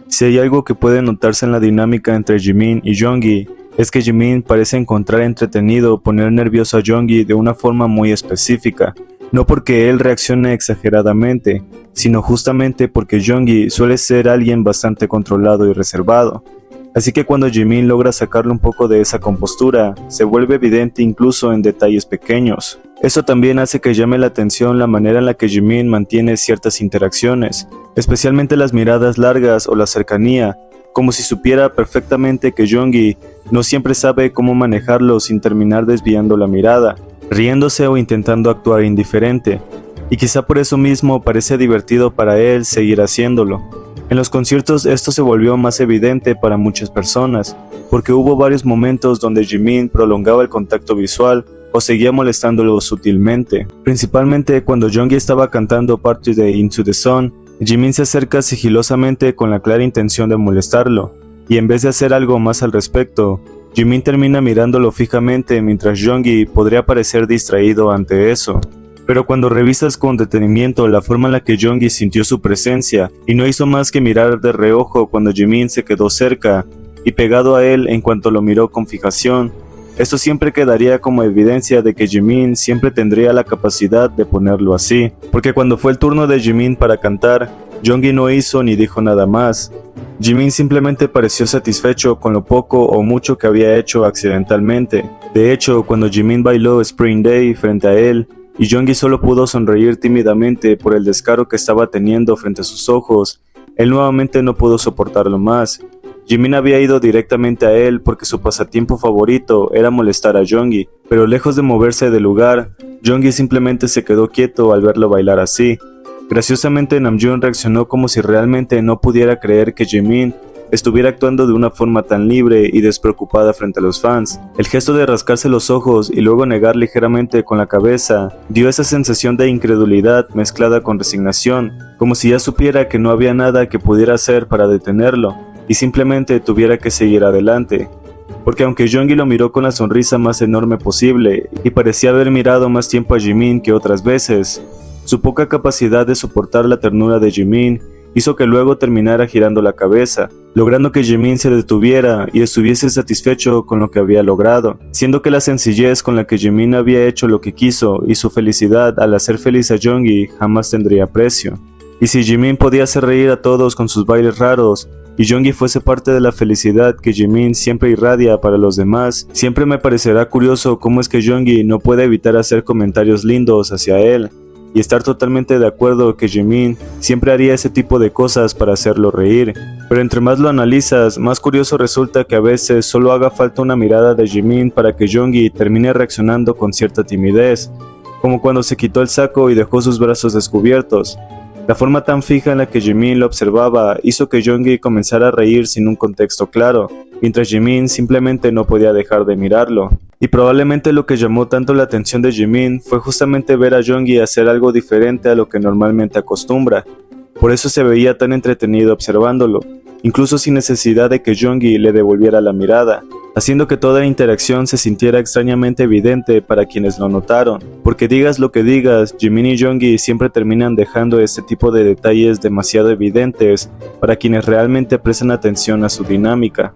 Si hay algo que puede notarse en la dinámica entre Jimin y Jeongi, es que Jimin parece encontrar entretenido poner nervioso a Jeongi de una forma muy específica, no porque él reaccione exageradamente, sino justamente porque Jeongi suele ser alguien bastante controlado y reservado. Así que cuando Jimin logra sacarle un poco de esa compostura, se vuelve evidente incluso en detalles pequeños. Eso también hace que llame la atención la manera en la que Jimin mantiene ciertas interacciones, especialmente las miradas largas o la cercanía, como si supiera perfectamente que Jeongi no siempre sabe cómo manejarlo sin terminar desviando la mirada, riéndose o intentando actuar indiferente, y quizá por eso mismo parece divertido para él seguir haciéndolo. En los conciertos esto se volvió más evidente para muchas personas, porque hubo varios momentos donde Jimin prolongaba el contacto visual o seguía molestándolo sutilmente. Principalmente cuando Jeongi estaba cantando parte de Into the Sun, Jimin se acerca sigilosamente con la clara intención de molestarlo, y en vez de hacer algo más al respecto, Jimin termina mirándolo fijamente mientras Jeongi podría parecer distraído ante eso. Pero cuando revisas con detenimiento la forma en la que Jeongi sintió su presencia y no hizo más que mirar de reojo cuando Jimin se quedó cerca y pegado a él en cuanto lo miró con fijación, esto siempre quedaría como evidencia de que Jimin siempre tendría la capacidad de ponerlo así, porque cuando fue el turno de Jimin para cantar, Jeongi no hizo ni dijo nada más. Jimin simplemente pareció satisfecho con lo poco o mucho que había hecho accidentalmente. De hecho, cuando Jimin bailó Spring Day frente a él, y Jeongi solo pudo sonreír tímidamente por el descaro que estaba teniendo frente a sus ojos, él nuevamente no pudo soportarlo más. Jimin había ido directamente a él porque su pasatiempo favorito era molestar a Jeongi, pero lejos de moverse del lugar, Jeongi simplemente se quedó quieto al verlo bailar así. Graciosamente Namjoon reaccionó como si realmente no pudiera creer que Jimin estuviera actuando de una forma tan libre y despreocupada frente a los fans. El gesto de rascarse los ojos y luego negar ligeramente con la cabeza dio esa sensación de incredulidad mezclada con resignación, como si ya supiera que no había nada que pudiera hacer para detenerlo y simplemente tuviera que seguir adelante. Porque aunque Jeongi lo miró con la sonrisa más enorme posible y parecía haber mirado más tiempo a Jimin que otras veces, su poca capacidad de soportar la ternura de Jimin hizo que luego terminara girando la cabeza, logrando que Jimin se detuviera y estuviese satisfecho con lo que había logrado, siendo que la sencillez con la que Jimin había hecho lo que quiso y su felicidad al hacer feliz a Jeongi jamás tendría precio. Y si Jimin podía hacer reír a todos con sus bailes raros, y Jeongi fuese parte de la felicidad que Jimin siempre irradia para los demás, siempre me parecerá curioso cómo es que Jeongi no puede evitar hacer comentarios lindos hacia él, y estar totalmente de acuerdo que Jimin siempre haría ese tipo de cosas para hacerlo reír. Pero entre más lo analizas, más curioso resulta que a veces solo haga falta una mirada de Jimin para que Jeongi termine reaccionando con cierta timidez, como cuando se quitó el saco y dejó sus brazos descubiertos. La forma tan fija en la que Jimin lo observaba hizo que Jeongi comenzara a reír sin un contexto claro, mientras Jimin simplemente no podía dejar de mirarlo. Y probablemente lo que llamó tanto la atención de Jimin fue justamente ver a Jeongi hacer algo diferente a lo que normalmente acostumbra. Por eso se veía tan entretenido observándolo, incluso sin necesidad de que Jeongi le devolviera la mirada, haciendo que toda la interacción se sintiera extrañamente evidente para quienes lo notaron, porque digas lo que digas, Jimin y Jeongi siempre terminan dejando este tipo de detalles demasiado evidentes para quienes realmente prestan atención a su dinámica.